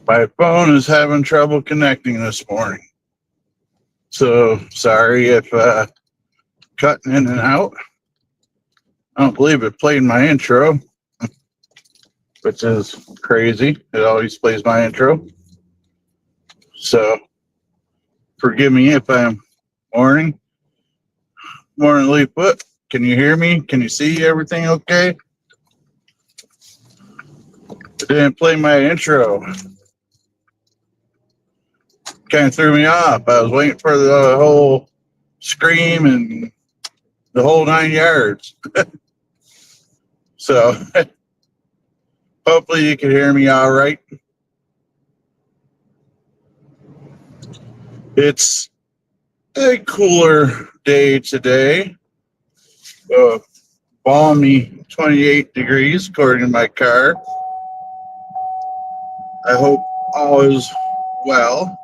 My phone is having trouble connecting this morning. So sorry if cutting in and out. I don't believe it played my intro, which is crazy. It always plays my intro. So forgive me if I'm morning Leaffoot. Can you hear me? Can you see everything okay? It didn't play my intro. Kind of threw me off. I was waiting for the whole scream and the whole 9 yards. So hopefully you can hear me all right. It's a cooler day today. Balmy 28 degrees according to my car. I hope all is well.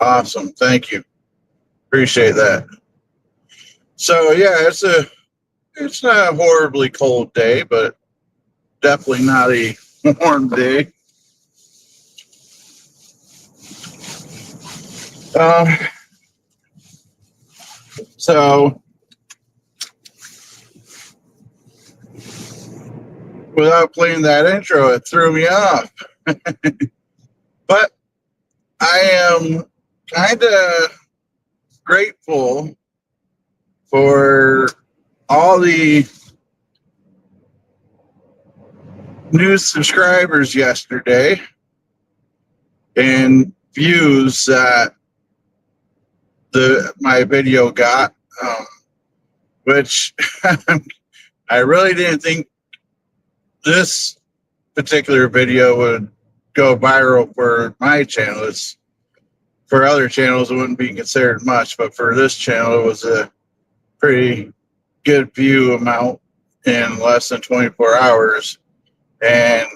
Awesome. Thank you. Appreciate that. So yeah, it's not a horribly cold day, but definitely not a warm day. So without playing that intro, it threw me off. But I am kind of grateful for all the new subscribers yesterday and views that my video got, which I really didn't think this particular video would go viral for my channel. For other channels, it wouldn't be considered much, but for this channel, it was a pretty good view amount in less than 24 hours. And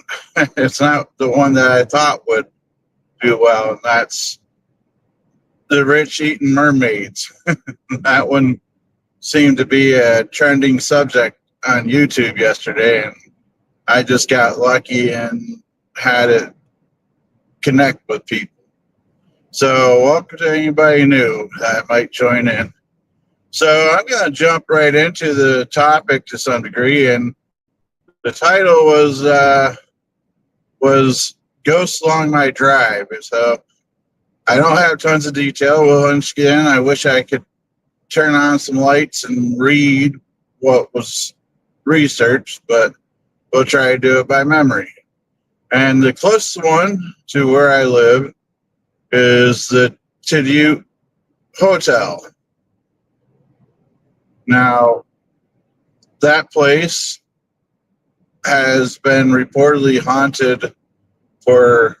it's not the one that I thought would do well, and that's the rich eating mermaids. That one seemed to be a trending subject on YouTube yesterday, and I just got lucky and had it connect with people. So welcome to anybody new that might join in. So I'm going to jump right into the topic to some degree, and the title was Ghosts Along My Drive. So I don't have tons of detail. Well, once again, I wish I could turn on some lights and read what was researched, but we'll try to do it by memory. And the closest one to where I live is the Tidute Hotel. Now, that place has been reportedly haunted for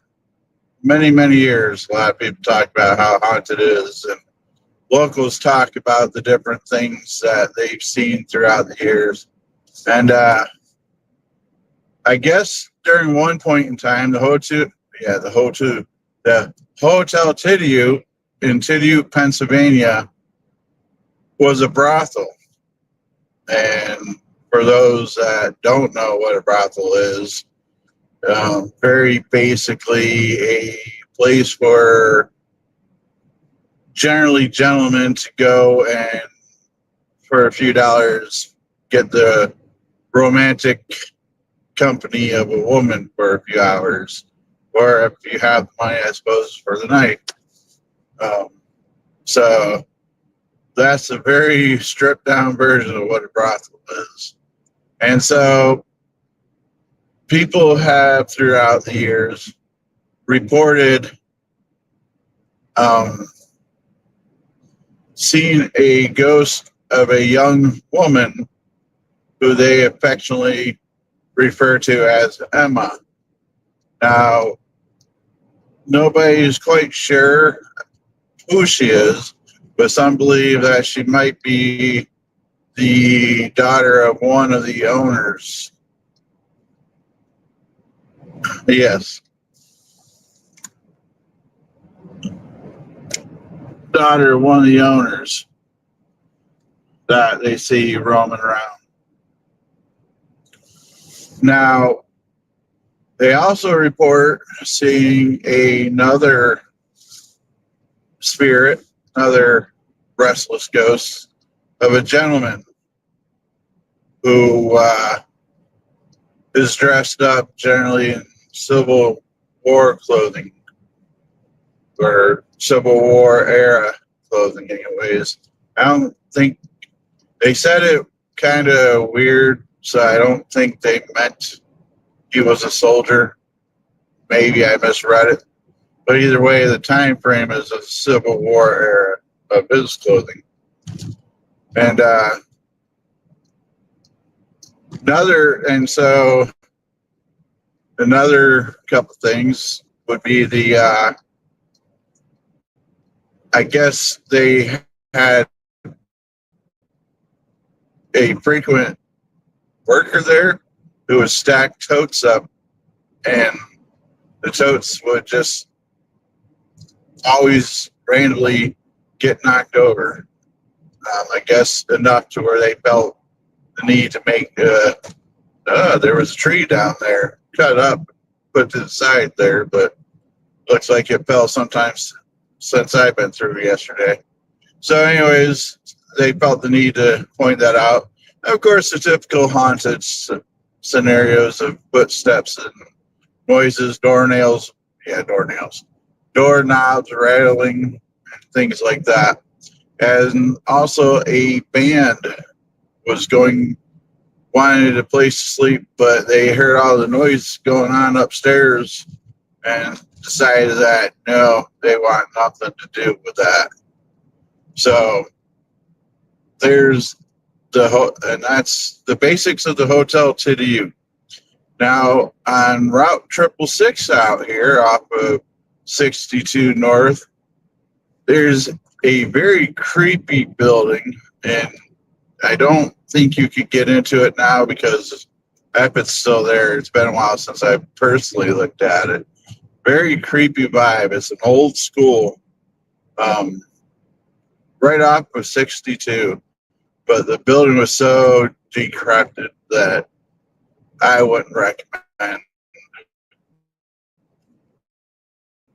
many, many years. A lot of people talk about how haunted it is, and locals talk about the different things that they've seen throughout the years. And I guess during one point in time, the Hotel Tidute in Tidute, Pennsylvania, was a brothel. And for those that don't know what a brothel is, very basically a place for generally gentlemen to go and for a few dollars get the romantic company of a woman for a few hours, or if you have money, I suppose, for the night. So that's a very stripped down version of what a brothel is. And so people have throughout the years reported seeing a ghost of a young woman who they affectionately refer to as Emma. Now, nobody's quite sure who she is, but some believe that she might be the daughter of one of the owners. Yes. Daughter of one of the owners that they see roaming around. Now, they also report seeing another spirit, another restless ghost of a gentleman who is dressed up generally in Civil War clothing or Civil War era clothing, anyways. I don't think they said it kind of weird, so I don't think they meant he was a soldier. Maybe I misread it. But either way, the time frame is a Civil War era of his clothing. And another couple things would be I guess they had a frequent worker there who would stack totes up, and the totes would just always randomly get knocked over. I guess enough to where they felt the need to make there was a tree down there cut up, put to the side there, but looks like it fell sometimes since I've been through yesterday. So anyways, they felt the need to point that out. Of course, the typical haunted scenarios of footsteps and noises, doornails, doorknobs rattling, things like that. And also a band was wanted a place to sleep, but they heard all the noise going on upstairs and decided that no, they want nothing to do with that. So there's and that's the basics of the hotel to you. Now on Route 666 out here off of 62 North, there's a very creepy building, and I don't think you could get into it now because if it's still there, it's been a while since I personally looked at it. Very creepy vibe. It's an old school, right off of 62, but the building was so decrepit that I wouldn't recommend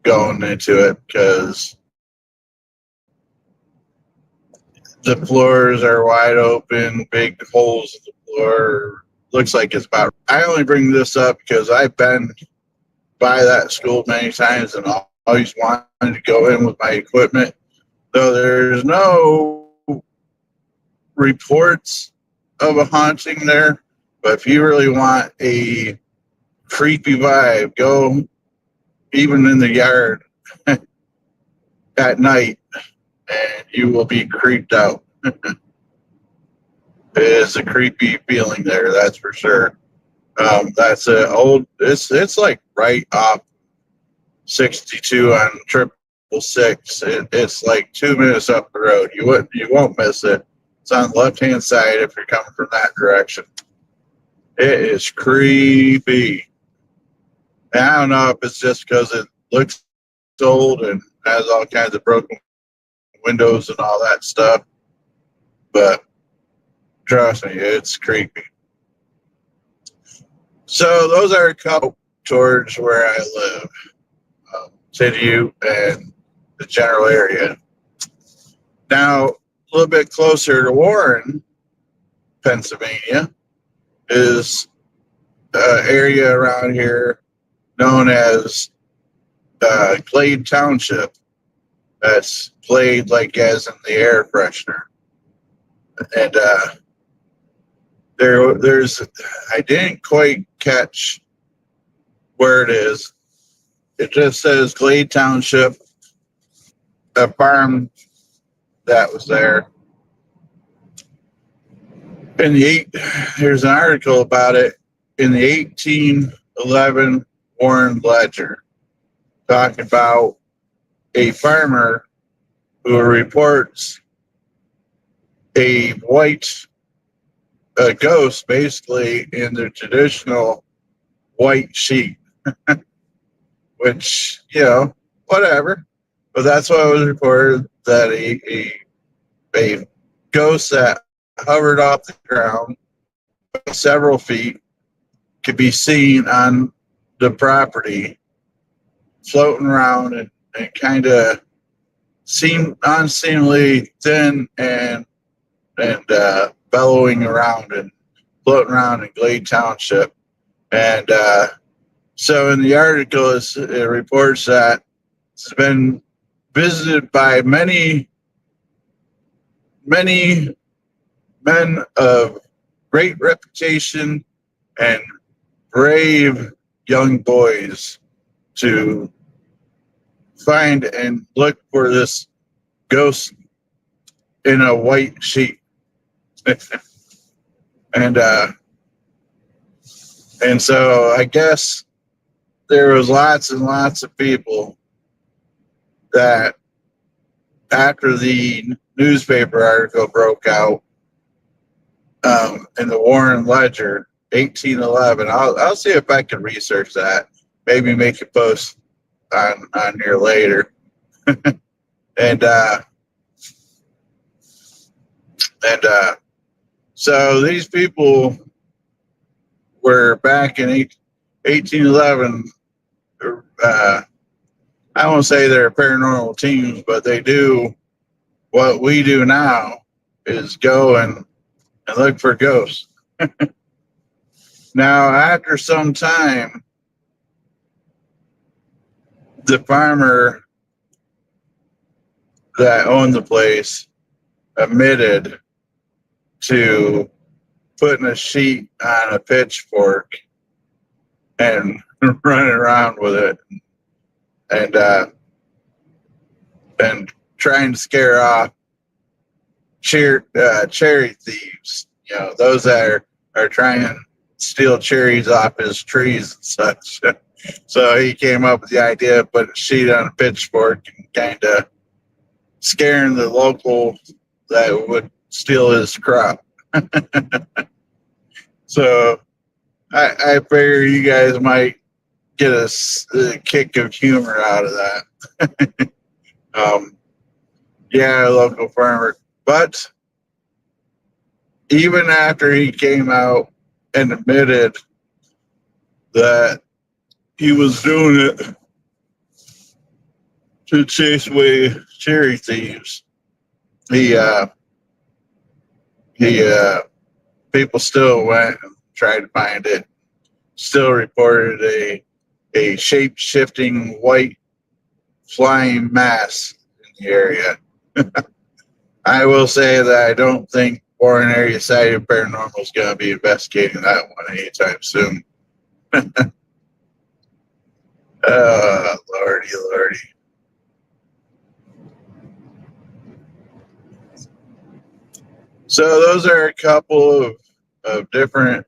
going into it because the floors are wide open, big holes in the floor. Looks like it's about. I only bring this up because I've been by that school many times and always wanted to go in with my equipment. So there's no reports of a haunting there, but if you really want a creepy vibe, go even in the yard at night and you will be creeped out. It is a creepy feeling there, that's for sure. That's a old. It's like right off 62 on 666. It's like 2 minutes up the road. You won't miss it. It's on the left hand side if you're coming from that direction. It is creepy. And I don't know if it's just because it looks old and has all kinds of broken windows and all that stuff, but trust me, it's creepy. So those are a couple towards where I live, Tidiu and the general area. Now, a little bit closer to Warren, Pennsylvania, is an area around here known as Glade Township. That's Glade, like as in the air freshener. And there's I didn't quite catch where it is. It just says Glade Township, a farm that was there. There's an article about it in the 1811 Warren Ledger, talking about a farmer who reports a ghost, basically in the traditional white sheet, which, whatever. But that's what was reported, that a ghost that hovered off the ground several feet could be seen on the property floating around and kind of seem unseemly thin and bellowing around and floating around in Glade Township. And so in the article, it reports that it's been visited by many men of great reputation and brave young boys to find and look for this ghost in a white sheet. and so I guess there was lots and lots of people that after the newspaper article broke out in the Warren Ledger, 1811. I'll see if I can research that. Maybe make a post on here later. and so these people were back in 1811. I won't say they're paranormal teams, but they do what we do now, is go and look for ghosts. Now, after some time, the farmer that owned the place admitted to putting a sheet on a pitchfork and running around with it and trying to scare off cherry thieves, those that are trying to steal cherries off his trees and such. So he came up with the idea of putting a sheet on a pitchfork and kind of scaring the local that would steal his crop. So I figure you guys might get a kick of humor out of that. Yeah, local farmer. But even after he came out and admitted that he was doing it to chase away cherry thieves, people still went and tried to find it. Still reported a shape-shifting white flying mass in the area. I will say that I don't think Warren Area Society of Paranormal is going to be investigating that one anytime soon. Lordy. So those are a couple of different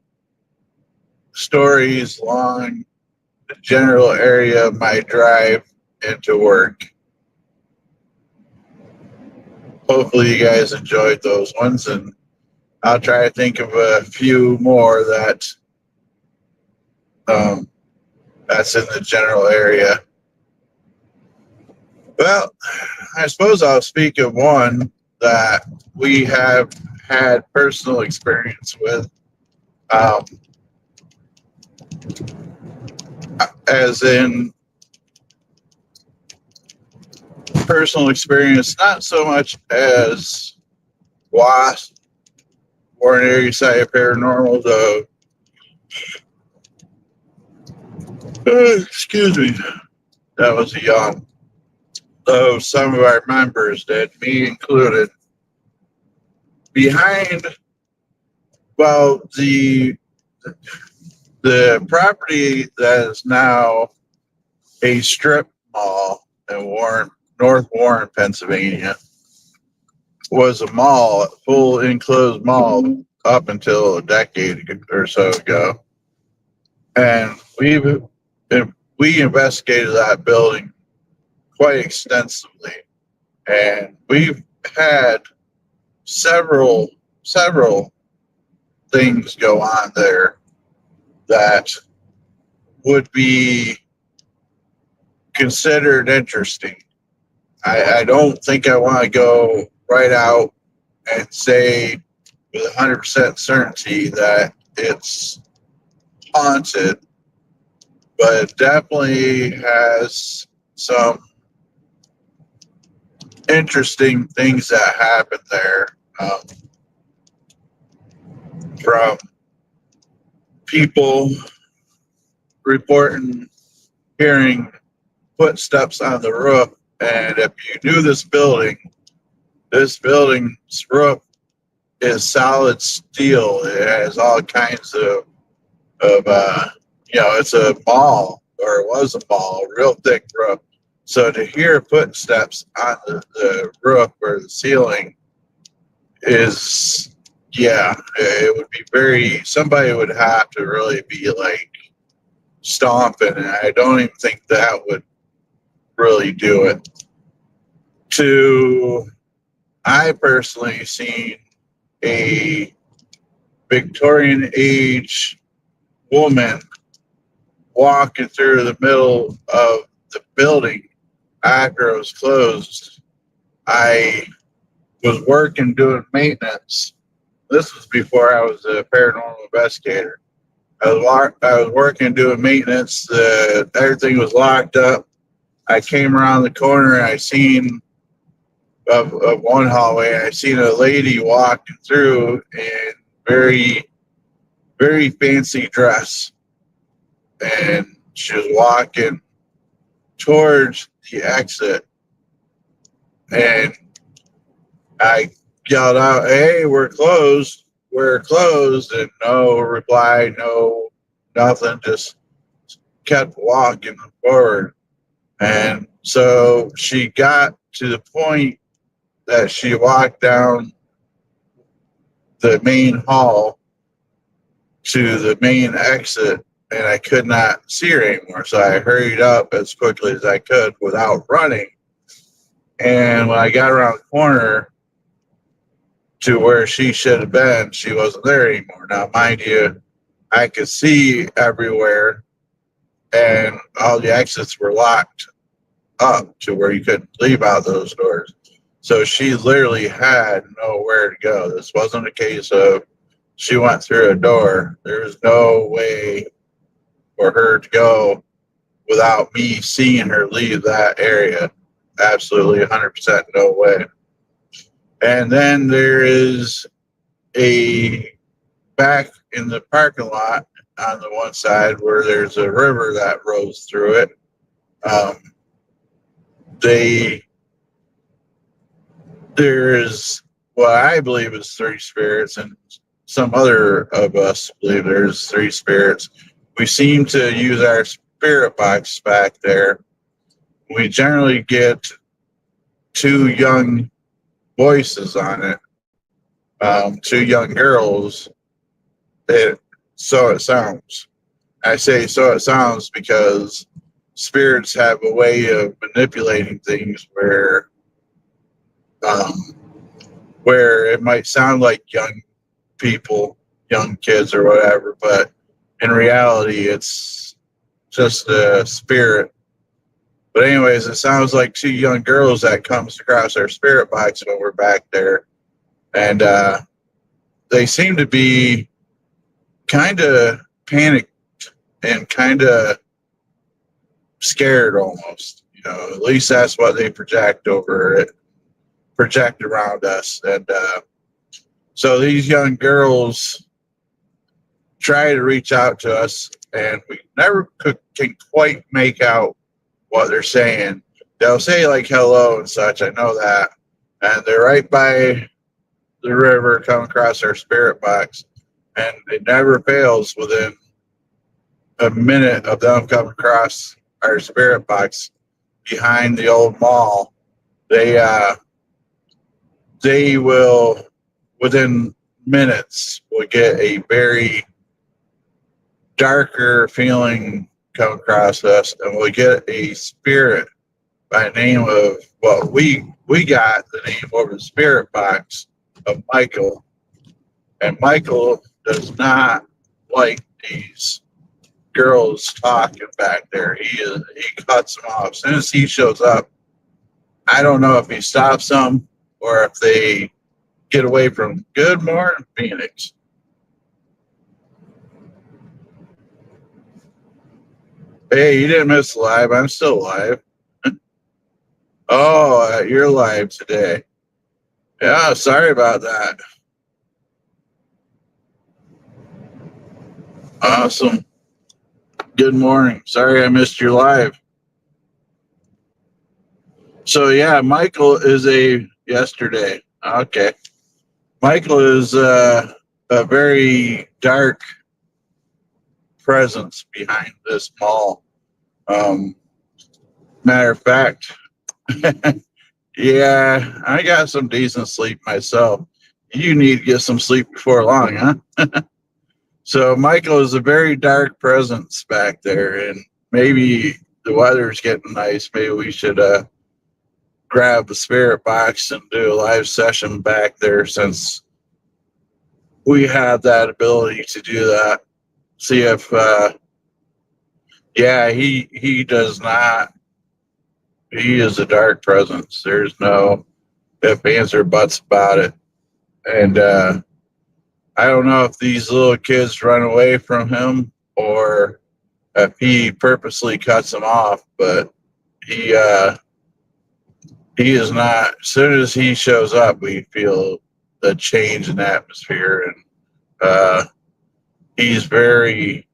stories along the general area of my drive into work. Hopefully you guys enjoyed those ones, and I'll try to think of a few more that's in the general area. Well, I suppose I'll speak of one that we have had personal experience with, as in personal experience, not so much as WASP, Warren Area Society of Paranormal, though. Excuse me, that was a yawn. Though some of our members did, me included. Behind, well, the property that is now a strip mall in North Warren, Pennsylvania, was a mall, a full enclosed mall, up until a decade or so ago. And we investigated that building quite extensively, and we've had several things go on there that would be considered interesting. I don't think I want to go right out and say with 100% certainty that it's haunted, but it definitely has some interesting things that happen there, from people reporting hearing footsteps on the roof. And if you knew this building's roof is solid steel. It has all kinds of it's a mall, or it was a mall, real thick roof. So to hear footsteps on the roof or the ceiling is, yeah, it would be somebody would have to really be like stomping, and I don't even think that would really do it. I personally seen a Victorian age woman walking through the middle of the building after it was closed. I was working doing maintenance. This was before I was a paranormal investigator. I was working doing maintenance. Everything was locked up. I came around the corner and I seen of one hallway. I seen a lady walking through in very, very fancy dress, and she was walking towards the exit, and I yelled out, "Hey, we're closed. We're closed." And no reply, no nothing, just kept walking forward. And so she got to the point that she walked down the main hall to the main exit, and I could not see her anymore. So I hurried up as quickly as I could without running. And when I got around the corner to where she should have been, she wasn't there anymore. Now, mind you, I could see everywhere, and all the exits were locked up to where you couldn't leave out those doors. So she literally had nowhere to go. This wasn't a case of she went through a door. There's no way for her to go without me seeing her leave that area. Absolutely 100% no way. And then there is a back in the parking lot on the one side where there's a river that rolls through it. There's what I believe is three spirits, and some other of us believe there's three spirits. We seem to use our spirit box back there. We generally get two young voices on it, two young girls. So it sounds. I say so it sounds because spirits have a way of manipulating things where it might sound like young people, young kids or whatever, but in reality, it's just a spirit. But anyways, it sounds like two young girls that comes across our spirit box when we're back there. And they seem to be kind of panicked and kind of scared almost. At least that's what they project around us. And so these young girls try to reach out to us, and we never can quite make out what they're saying. They'll say like hello and such, I know that. And they're right by the river, come across our spirit box, and it never fails within a minute of them coming across our spirit box behind the old mall. They will, within minutes, will get a very darker feeling come across us, and we'll get a spirit by the name of, well, we got the name over the spirit box of Michael. And Michael does not like these girls talking back there. He cuts them off. As soon as he shows up, I don't know if he stops them or if they get away from. Good morning, Phoenix. Hey, you didn't miss live. I'm still live. Oh, you're live today. Yeah, sorry about that. Awesome. Good morning. Sorry I missed your live. So yeah, Michael is a yesterday. Okay. Michael is a very dark presence behind this mall. Um, Matter of fact, yeah, I got some decent sleep myself. You need to get some sleep before long, huh? So Michael is a very dark presence back there, and maybe the weather's getting nice. Maybe we should grab the spirit box and do a live session back there, since we have that ability to do that. See if yeah, he does not. He is a dark presence. There's no if, ands, or buts about it. And I don't know if these little kids run away from him or if he purposely cuts them off, but he he is not. As soon as he shows up, we feel the change in atmosphere, and he's very.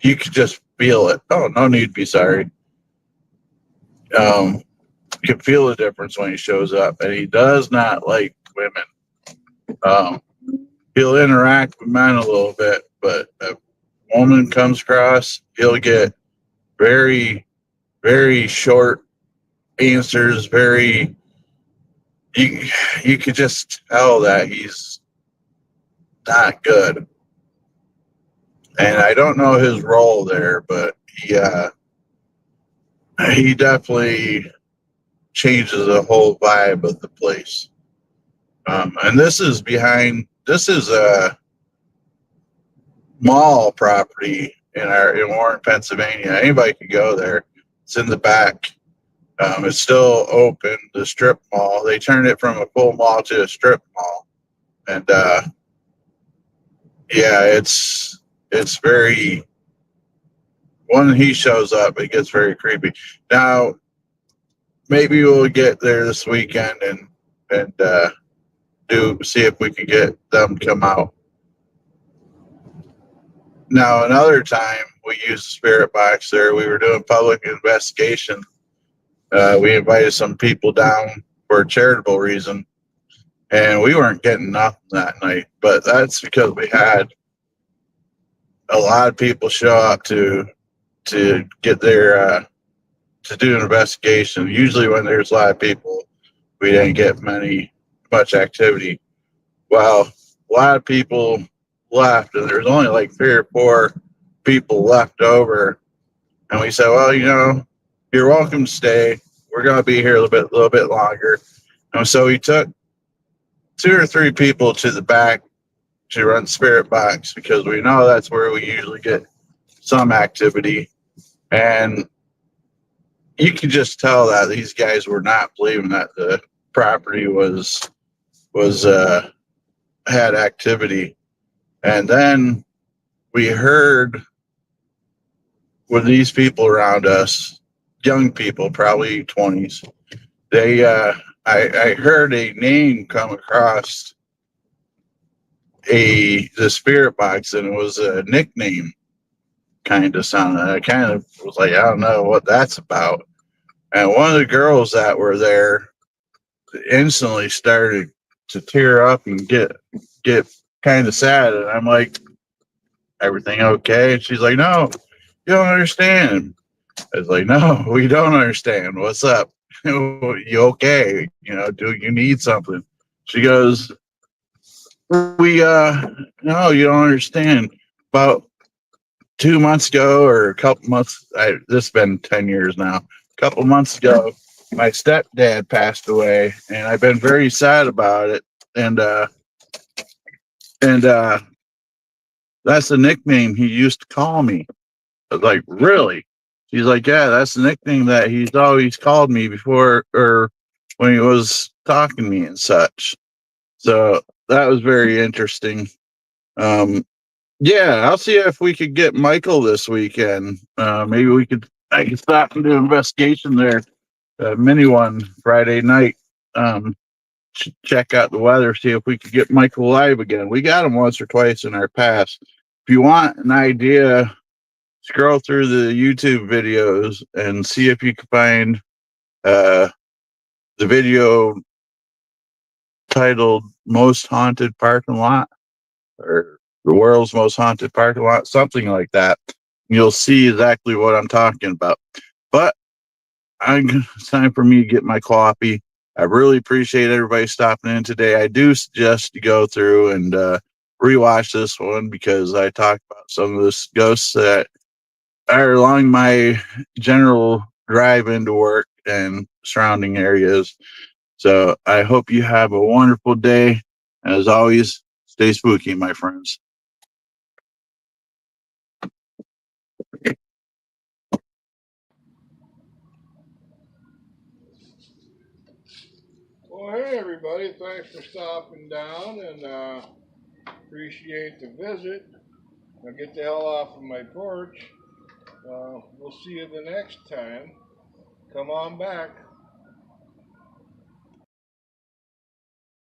You could just feel it. Oh, no need to be sorry. You can feel the difference when he shows up, and he does not like women. Um, he'll interact with men a little bit, but if a woman comes across, he'll get very, very short answers. Very, you, you could just tell that he's not good. And I don't know his role there, but he definitely changes the whole vibe of the place. And this is behind. This is a mall property in Warren, Pennsylvania. Anybody can go there. It's in the back. It's still open. The strip mall. They turned it from a full mall to a strip mall, and yeah, it's very. When he shows up, it gets very creepy. Now, maybe we'll get there this weekend and do see if we can get them to come out. Now, another time we used the spirit box there. We were doing public investigation. We invited some people down for a charitable reason, and we weren't getting nothing that night. But that's because we had a lot of people show up to get their to do an investigation. Usually, when there's a lot of people, we didn't get much activity. Well, a lot of people left, and there's only like 3 or 4 people left over. And we said, well, you're welcome to stay. We're going to be here a little bit longer. And so we took 2 or 3 people to the back to run spirit box, because we know that's where we usually get some activity. And you could just tell that these guys were not believing that the property was had activity. And then we heard with these people around us, young people, probably 20s, they I heard a name come across the spirit box, and it was a nickname kind of sounded. I kind of was like, I don't know what that's about. And one of the girls that were there instantly started to tear up and get kind of sad. And I'm like, everything okay? And she's like, no, you don't understand. I was like, no, we don't understand. What's up? You okay? Do you need something? She goes, we no, you don't understand. About 2 months ago, or a couple months, this has been 10 years now. A couple months ago, my stepdad passed away, and I've been very sad about it. And that's the nickname he used to call me. I was like, really? She's like, yeah, that's the nickname that he's always called me before, or when he was talking to me and such. So that was very interesting. Um, Yeah, I'll see if we could get Michael this weekend. Maybe I could stop and do an investigation there. Mini one Friday night. Um, check out the weather, see if we could get Michael live again. We got him once or twice in our past. If you want an idea, scroll through the YouTube videos and see if you can find uh, the video titled Most Haunted Parking Lot or The World's Most Haunted Parking Lot, something like that. You'll see exactly what I'm talking about. But it's time for me to get my coffee. I really appreciate everybody stopping in today. I do suggest you go through and rewatch this one because I talked about some of the ghosts that are along my general drive into work and surrounding areas. So I hope you have a wonderful day. As always, stay spooky, my friends. Well, hey everybody, thanks for stopping down and appreciate the visit. Now get the hell off of my porch. We'll see you the next time. Come on back.